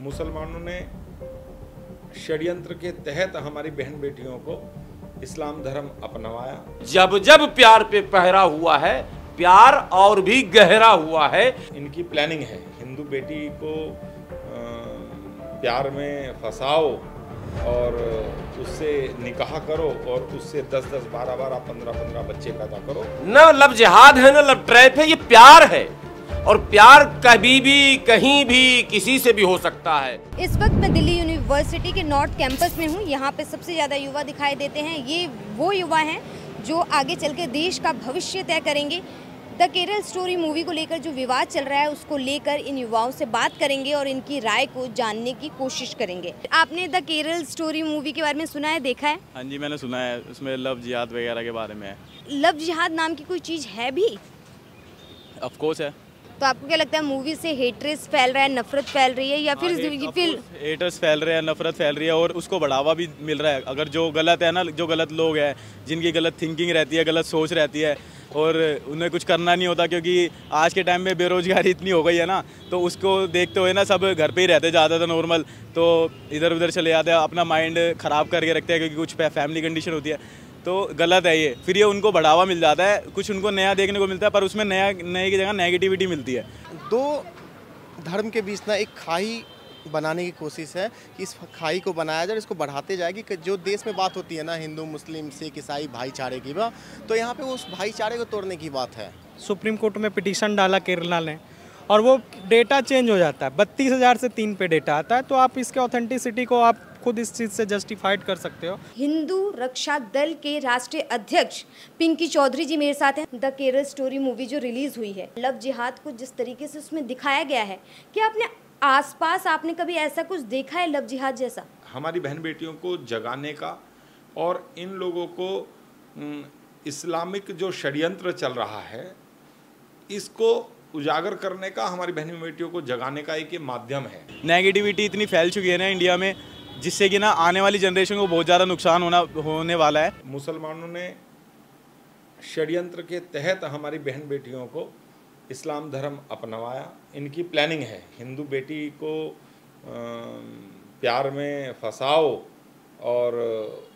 मुसलमानों ने षड्यंत्र के तहत हमारी बहन बेटियों को इस्लाम धर्म अपनावाया। जब जब प्यार पे पहरा हुआ है, प्यार और भी गहरा हुआ है। इनकी प्लानिंग है, हिंदू बेटी को प्यार में फंसाओ और उससे निकाह करो और उससे 10-10, 12-12, 15-15 बच्चे पैदा करो। न लव जिहाद है न लव ट्रैप है, ये प्यार है। और प्यार कभी भी कहीं भी किसी से भी हो सकता है। इस वक्त मैं दिल्ली यूनिवर्सिटी के नॉर्थ कैंपस में हूँ। यहाँ पे सबसे ज़्यादा युवा दिखाई देते हैं। ये वो युवा हैं जो आगे चल के देश का भविष्य तय करेंगे। द केरल स्टोरी मूवी को लेकर जो विवाद चल रहा है उसको लेकर इन युवाओं से बात करेंगे और इनकी राय को जानने की कोशिश करेंगे। आपने द केरल स्टोरी मूवी के बारे में सुना है, देखा है? हाँ जी, मैंने सुना है। उसमें लव जिहाद वगैरह के बारे में है। लव जिहाद नाम की कोई चीज़ है भी? ऑफ कोर्स है। तो आपको क्या लगता है मूवी से हेट्रेस फैल रहा है, नफरत फैल रही है या फिर हेटर्स फैल रहे हैं, नफरत फैल रही है और उसको बढ़ावा भी मिल रहा है। अगर जो गलत है ना, जो गलत लोग हैं, जिनकी गलत थिंकिंग रहती है, गलत सोच रहती है और उन्हें कुछ करना नहीं होता, क्योंकि आज के टाइम में बेरोजगारी इतनी हो गई है ना, तो उसको देखते हुए ना सब घर पे ही रहते ज़्यादातर नॉर्मल, तो इधर उधर चले जाते हैं, अपना माइंड ख़राब करके रखते हैं, क्योंकि कुछ फैमिली कंडीशन होती है। तो गलत है ये। फिर ये उनको बढ़ावा मिल जाता है, कुछ उनको नया देखने को मिलता है, पर उसमें नए की जगह नेगेटिविटी मिलती है। दो धर्म के बीच ना एक खाई बनाने की कोशिश है कि इस खाई को बनाया जाए, इसको बढ़ाते जाए कि जो देश में बात होती है ना हिंदू मुस्लिम सिख ईसाई भाईचारे की बात, तो यहाँ पे उस भाईचारे को तोड़ने की बात है। सुप्रीम कोर्ट में पिटीशन डाला केरला ने और वो डेटा चेंज हो जाता है। 32,000 से 3 पे डेटा आता है, तो आप इसके ऑथेंटिसिटी को आप खुद इस चीज़ से जस्टिफाइड कर सकते हो। हिंदू रक्षा दल के राष्ट्रीय अध्यक्ष पिंकी चौधरी जी मेरे साथ हैं। द केरल स्टोरी मूवी जो रिलीज हुई है, लव जिहाद को जिस तरीके से उसमें दिखाया गया है, क्या आपने आसपास आपने कभी ऐसा कुछ देखा है लव जिहाद जैसा? हमारी बहन बेटियों को जगाने का और इन लोगों को इस्लामिक जो षड्यंत्र चल रहा है इसको उजागर करने का, हमारी बहन बेटियों को जगाने का एक माध्यम है। नेगेटिविटी इतनी फैल चुकी है ना इंडिया में, जिससे कि ना आने वाली जनरेशन को बहुत ज़्यादा नुकसान होने वाला है। मुसलमानों ने षड्यंत्र के तहत हमारी बहन बेटियों को इस्लाम धर्म अपनावाया। इनकी प्लानिंग है, हिंदू बेटी को प्यार में फंसाओ और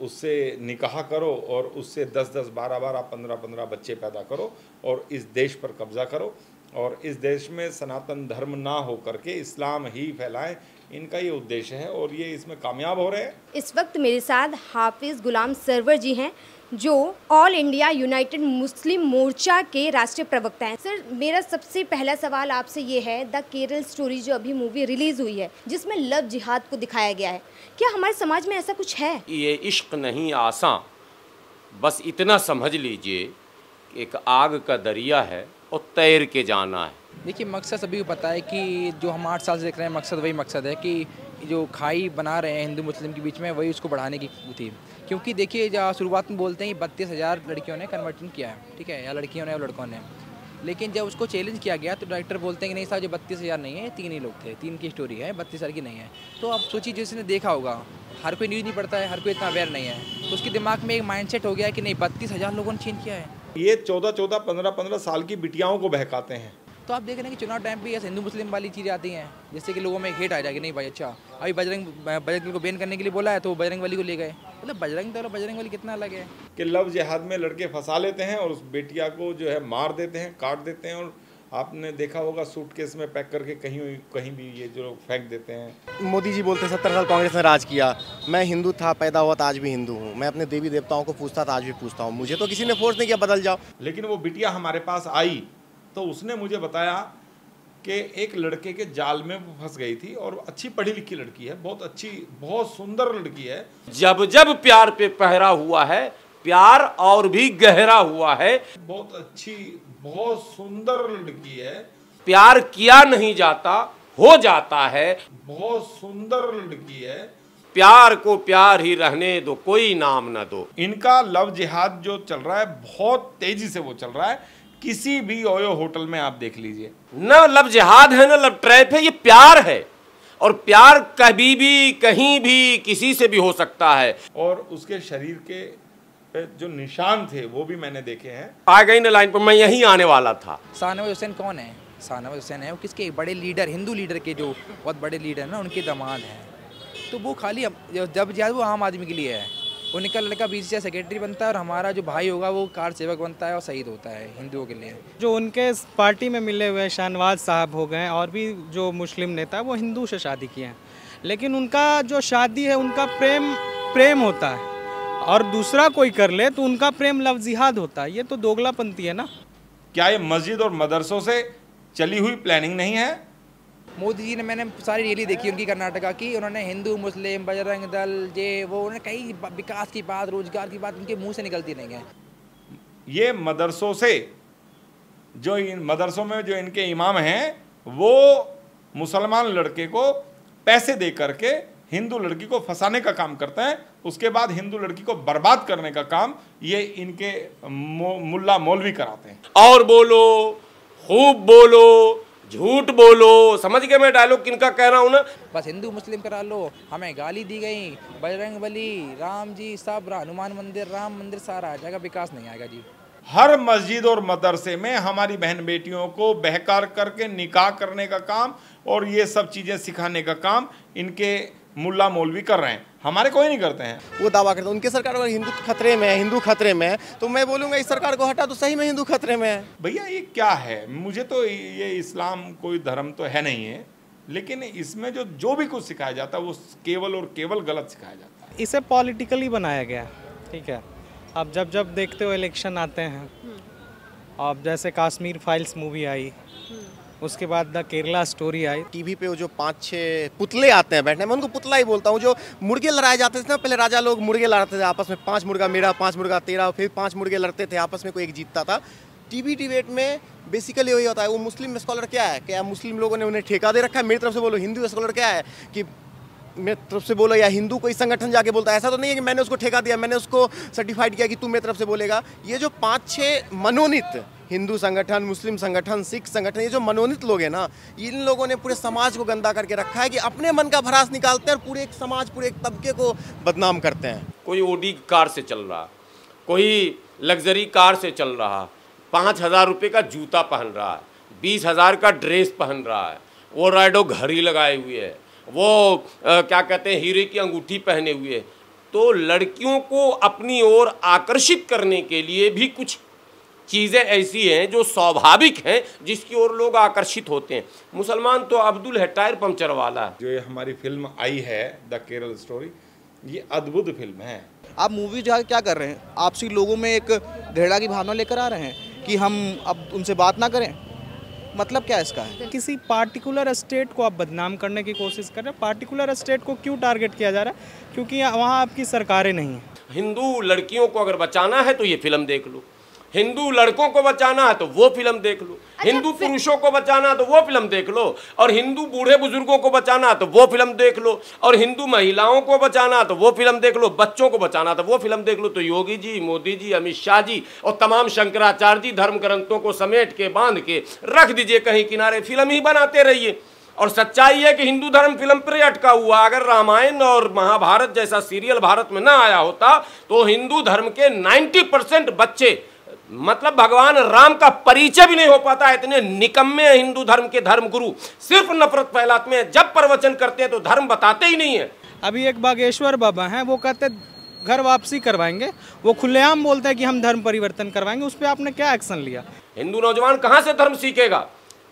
उससे निकाह करो और उससे 10-10, 12-12, 15-15 बच्चे पैदा करो और इस देश पर कब्जा करो और इस देश में सनातन धर्म ना हो करके इस्लाम ही फैलाएं। इनका ये उद्देश्य है और ये इसमें कामयाब हो रहे हैं। इस वक्त मेरे साथ हाफिज गुलाम सरवर जी हैं जो ऑल इंडिया यूनाइटेड मुस्लिम मोर्चा के राष्ट्रीय प्रवक्ता हैं। सर, मेरा सबसे पहला सवाल आपसे ये है, द केरल स्टोरी जो अभी मूवी रिलीज हुई है जिसमें लव जिहाद को दिखाया गया है, क्या हमारे समाज में ऐसा कुछ है? ये इश्क नहीं आसान, बस इतना समझ लीजिए एक आग का दरिया है और तैर के जाना है। देखिए, मकसद सभी को पता है कि जो हम 8 साल से देख रहे हैं, मकसद वही मकसद है कि जो खाई बना रहे हैं हिंदू मुस्लिम के बीच में, वही उसको बढ़ाने की थी। क्योंकि देखिए, जब शुरुआत में बोलते हैं कि 32,000 लड़कियों ने कन्वर्जन किया है, ठीक है, या लड़कियों ने या लड़कों ने, लेकिन जब उसको चैलेंज किया गया तो डायरेक्टर बोलते हैं कि नहीं साहब, जो 32,000 नहीं है, 3 ही लोग थे, 3 की स्टोरी है, 32,000 की नहीं है। तो आप सोचिए, जिसने देखा होगा, हर कोई न्यूज़ नहीं पढ़ता है, हर कोई इतना अवेयर नहीं है, तो उसके दिमाग में एक माइंडसेट हो गया है कि नहीं, 32,000 लोगों ने चेंज किया है। ये 14-14, 15-15 साल की बिटियाओं को बहकाते हैं। तो आप देख रहे हैं कि चुनाव टाइम पे ऐसे हिंदू मुस्लिम वाली चीज़ें आती हैं, जैसे कि लोगों में हेट आ जाएगी, नहीं भाई अच्छा अभी बजरंग को बैन करने के लिए बोला है तो बजरंग वाली को ले गए। मतलब बजरंग वाली कितना अलग है कि लव जिहाद में लड़के फंसा लेते हैं और उस बेटिया को जो है मार देते हैं, काट देते हैं और आपने देखा होगा सूटकेस में पैक करके कहीं भी ये जो फेंक देते हैं। मोदी जी बोलते 70 साल कांग्रेस ने राज किया, मैं हिंदू था, पैदा हुआ था, आज भी हिंदू हूँ, मैं अपने देवी देवताओं को पूछता था, आज भी पूछता हूँ, मुझे तो किसी ने फोर्स नहीं किया बदल जाओ। लेकिन वो बिटिया हमारे पास आई तो उसने मुझे बताया कि एक लड़के के जाल में वो फंस गई थी और अच्छी पढ़ी लिखी लड़की है, बहुत अच्छी, बहुत सुंदर लड़की है। जब जब प्यार पे पहरा हुआ है, प्यार और भी गहरा हुआ है। बहुत अच्छी, बहुत सुंदर लड़की है। प्यार किया नहीं जाता, हो जाता है। बहुत सुंदर लड़की है। प्यार को प्यार ही रहने दो, कोई नाम न दो। इनका लव जिहाद जो चल रहा है बहुत तेजी से वो चल रहा है। किसी भी ओयो होटल में आप देख लीजिए, न लव जिहाद है न लव ट्रैप है, ये प्यार है। और प्यार कभी भी कहीं भी किसी से भी हो सकता है। और उसके शरीर के जो निशान थे वो भी मैंने देखे हैं। आ गई न लाइन पर, मैं यहीं आने वाला था। शाहनवाज हुसैन कौन है? शाहनवाज हुसैन है वो किसके बड़े लीडर, हिंदू लीडर के जो बहुत बड़े लीडर ना उनके दामाद हैं। तो वो खाली जब वो आम आदमी के लिए है, उनका लड़का बीसीसीआई सेक्रेटरी बनता है और हमारा जो भाई होगा वो कार सेवक बनता है और शहीद होता है हिंदुओं के लिए। जो उनके पार्टी में मिले हुए शाहनवाज साहब हो गए और भी जो मुस्लिम नेता है वो हिंदू से शादी किए हैं, लेकिन उनका जो शादी है उनका प्रेम होता है, और दूसरा कोई कर ले तो उनका प्रेम लव जिहाद होता है। ये तो दोगलापंथी है ना। क्या ये मस्जिद और मदरसों से चली हुई प्लानिंग नहीं है? मोदी जी ने, मैंने सारी रैली देखी उनकी कर्नाटका की, उन्होंने हिंदू मुस्लिम बजरंग दल वो उन्होंने कई विकास की बात, रोजगार की बात उनके मुंह से निकलती नहीं है। ये मदरसों से, जो इन मदरसों में जो इनके इमाम हैं वो मुसलमान लड़के को पैसे दे करके हिंदू लड़की को फंसाने का काम करते हैं, उसके बाद हिंदू लड़की को बर्बाद करने का काम ये इनके मुल्ला मौलवी कराते हैं। और बोलो, खूब बोलो, झूठ बोलो, समझ गए मैं डायलॉग किनका कह रहा हूँ ना। बस हिंदू मुस्लिम करा लो, हमें गाली दी गई, बजरंग बली, राम जी सब, हनुमान मंदिर, राम मंदिर, सारा जगह विकास नहीं आएगा जी। हर मस्जिद और मदरसे में हमारी बहन बेटियों को बहकार करके निकाह करने का काम और ये सब चीजें सिखाने का काम इनके मुल्ला मौलवी कर रहे हैं, हमारे कोई नहीं करते हैं। वो दावा करते हैं उनकी सरकार अगर हिंदू खतरे में है, हिंदू खतरे में है, तो मैं बोलूँगा इस सरकार को हटा तो सही में हिंदू खतरे में है। भैया ये क्या है? मुझे तो ये इस्लाम कोई धर्म तो है नहीं है, लेकिन इसमें जो भी कुछ सिखाया जाता है वो केवल और केवल गलत सिखाया जाता है। इसे पॉलिटिकली बनाया गया, ठीक है। अब जब देखते हो इलेक्शन आते हैं, अब जैसे कश्मीर फाइल्स मूवी आई, उसके बाद the Kerala story I, TV पे वो जो 5-6 पुतले आते हैं बैठने में, उनको पुतला ही बोलता हूँ, जो मुर्गे लड़ाए जाते थे ना, पहले राजा लोग मुर्गे लड़ाते थे आपस में, 5 मुर्गा मेरा, 5 मुर्गा तेरा, फिर 5 मुर्गे लड़ते थे आपस में, कोई एक जीतता था। टीवी डिबेट में बेसिकली वही होता है। वो मुस्लिम स्कॉलर क्या है, क्या मुस्लिम लोगों ने उन्हें ठेका दे रखा है, मेरी तरफ से बोलो। हिंदू स्कॉलर क्या है कि मेरी तरफ से बोलो, या हिंदू कोई संगठन जाके बोलता है, ऐसा तो नहीं है कि मैंने उसको ठेका दिया, मैंने उसको सर्टिफाइड किया कि तू मेरी तरफ से बोलेगा। ये जो 5-6 मनोनीत हिंदू संगठन, मुस्लिम संगठन, सिख संगठन, ये जो मनोनीत लोग हैं ना, इन लोगों ने पूरे समाज को गंदा करके रखा है कि अपने मन का भड़ास निकालते हैं और पूरे एक समाज, पूरे एक तबके को बदनाम करते हैं। कोई ओडी कार से चल रहा, कोई लग्जरी कार से चल रहा, 5,000 रुपये का जूता पहन रहा है, 20,000 का ड्रेस पहन रहा है, वो राइडो घड़ी लगाए हुए है, वो क्या कहते हैं हीरे की अंगूठी पहने हुए। तो लड़कियों को अपनी ओर आकर्षित करने के लिए भी कुछ चीज़ें ऐसी हैं जो स्वाभाविक हैं, जिसकी ओर लोग आकर्षित होते हैं। मुसलमान तो अब्दुल है, टायर पंचर वाला। जो ये हमारी फिल्म आई है द केरल स्टोरी, ये अद्भुत फिल्म है। आप मूवी जो क्या कर रहे हैं, आपसी लोगों में एक घृणा की भावना लेकर आ रहे हैं कि हम अब उनसे बात ना करें। मतलब क्या इसका है? किसी पार्टिकुलर स्टेट को आप बदनाम करने की कोशिश कर रहे हैं। पार्टिकुलर स्टेट को क्यों टारगेट किया जा रहा है? क्योंकि वहाँ आपकी सरकारें नहीं हैं। हिंदू लड़कियों को अगर बचाना है तो ये फिल्म देख लो, हिंदू लड़कों को बचाना है तो वो फिल्म देख लो, हिंदू पुरुषों को बचाना है तो वो फिल्म देख लो, और हिंदू बूढ़े बुजुर्गों को बचाना है तो वो फिल्म देख लो, और हिंदू महिलाओं को बचाना है तो वो फिल्म देख लो, बच्चों को बचाना है तो वो फिल्म देख लो। तो योगी जी, मोदी जी, अमित शाह जी और तमाम शंकराचार्य जी धर्म ग्रंथों को समेट के बांध के रख दीजिए कहीं किनारे, फिल्म ही बनाते रहिए। और सच्चाई है कि हिंदू धर्म फिल्म पर अटका हुआ। अगर रामायण और महाभारत जैसा सीरियल भारत में ना आया होता तो हिंदू धर्म के 90% बच्चे, मतलब भगवान राम का परिचय भी नहीं हो पाता। इतने निकम्मे हैं हिंदू धर्म के धर्म गुरु, सिर्फ नफरत फैलाते हैं, जब प्रवचन करते हैं तो धर्म बताते ही नहीं है। अभी एक बागेश्वर बाबा हैं, वो कहते घर वापसी करवाएंगे, वो खुलेआम बोलते हैं कि हम धर्म परिवर्तन करवाएंगे। उस पर आपने क्या एक्शन लिया? हिंदू नौजवान कहाँ से धर्म सीखेगा?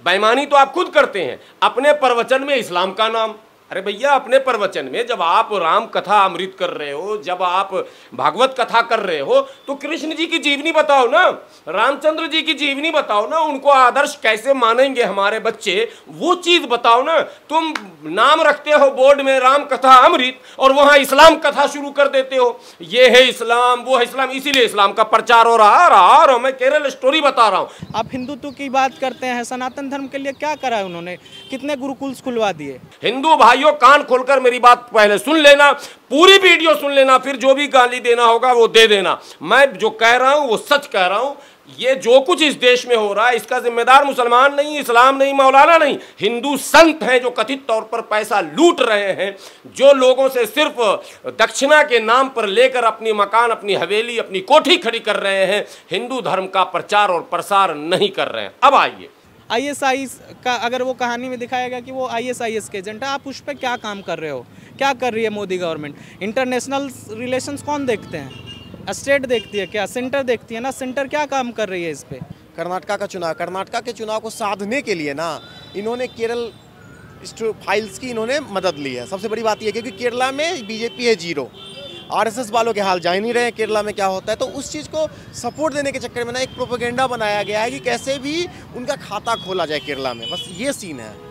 बेईमानी तो आप खुद करते हैं अपने प्रवचन में इस्लाम का नाम। अरे भैया, अपने प्रवचन में जब आप राम कथा अमृत कर रहे हो, जब आप भागवत कथा कर रहे हो, तो कृष्ण जी की जीवनी बताओ ना, रामचंद्र जी की जीवनी बताओ ना, उनको आदर्श कैसे मानेंगे हमारे बच्चे, वो चीज बताओ ना। तुम नाम रखते हो बोर्ड में राम कथा अमृत और वहां इस्लाम कथा शुरू कर देते हो, ये है इस्लाम, वो है इस्लाम, इसीलिए इस्लाम का प्रचार हो रहा है। मैं केरल स्टोरी बता रहा हूँ। आप हिंदुत्व की बात करते हैं, सनातन धर्म के लिए क्या करा है उन्होंने? कितने गुरुकुल खुलवा दिए? हिंदू भाइयों, कान खोलकर मेरी बात पहले सुन लेना, पूरी वीडियो सुन लेना, फिर जो भी गाली देना होगा वो दे देना। मैं जो कह रहा हूं वो सच कह रहा हूं। ये जो कुछ इस देश में हो रहा है इसका जिम्मेदार मुसलमान नहीं, इस्लाम नहीं, मौलाना नहीं, हिंदू संत हैं जो कथित तौर पर पैसा लूट रहे हैं, जो लोगों से सिर्फ दक्षिणा के नाम पर लेकर अपनी मकान, अपनी हवेली, अपनी कोठी खड़ी कर रहे हैं, हिंदू धर्म का प्रचार और प्रसार नहीं कर रहे हैं। अब आइए, ISIS का अगर वो कहानी में दिखाया गया कि वो ISIS के एजेंट है, आप उस पर क्या काम कर रहे हो, क्या कर रही है मोदी गवर्नमेंट। इंटरनेशनल रिलेशंस कौन देखते हैं, स्टेट देखती है क्या, सेंटर देखती है ना, सेंटर क्या काम कर रही है इस पर। कर्नाटका के चुनाव को साधने के लिए ना इन्होंने केरल फाइल्स की इन्होंने मदद ली है। सबसे बड़ी बात यह क्योंकि केरला में बीजेपी है 0, RSS वालों के हाल जान नहीं रहे केरला में क्या होता है, तो उस चीज़ को सपोर्ट देने के चक्कर में ना एक प्रोपेगेंडा बनाया गया है कि कैसे भी उनका खाता खोला जाए केरला में, बस ये सीन है।